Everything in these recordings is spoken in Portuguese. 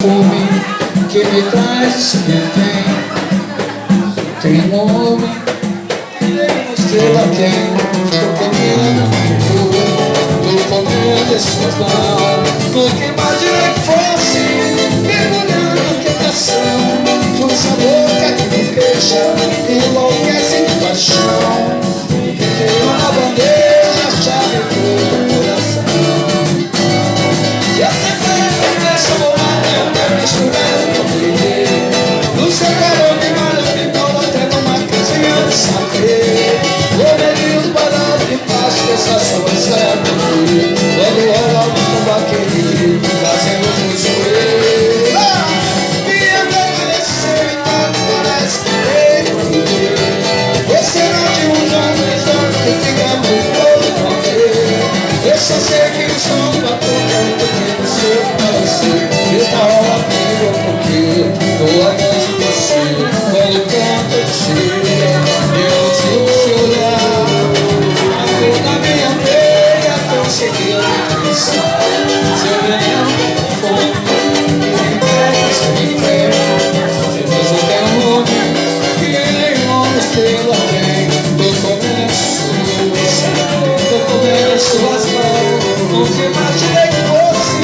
Homem que me traz vem. Tem um homem que nem uma estrela tem. Estou comendo esse pão. Nunca imaginei que fosse mergulhando tentação. Tua boca que me deixa enlouquece de paixão. Tem uma bandeja, chave do coração. Eu sempre deixo voar, eu quero misturar o que no seu calor de malha me coloca numa casinha de saber. O menino parado debaixo dessa sua certa. Quando rola no baqueiro, fazendo um zoeiro. Minha receita parece que você não de um jovem que fica muito todo. Eu só sei que o som da boca e tá rola comigo porque tô aqui com você. Quando canto eu sinto seu olhar. A cor da minha veia conseguiu me pensar. Seu veneno fogo me entrega sem fé. Se você tem um homem que nem uma estrela tem. Tô comendo suas mãos. Nunca imaginei que fosse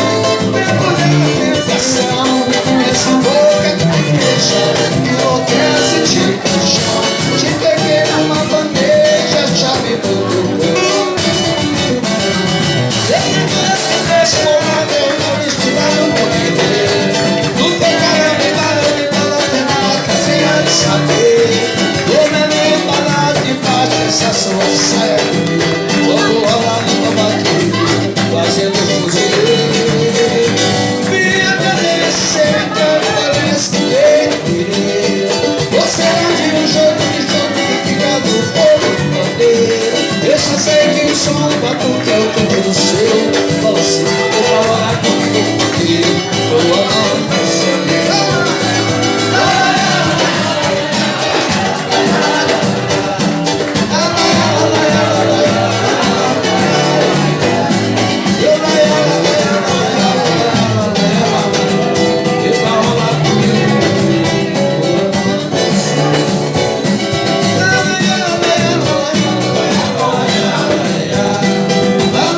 mergulhar tentação. Essa boca que me deixa enlouquece de paixão. Te peguei numa bandeja, chave do teu corpo. Eu deixo voar, eu tô misturado com ele. No teu caramba, me coloca numa casinha de saber. O menino parado debaixo dessa sua saia. Quando rola no babaqueiro, fazendo fuzileiro. Você é de um jogo que fica no fogo. Eu só sei que o som batuca é o que do seu.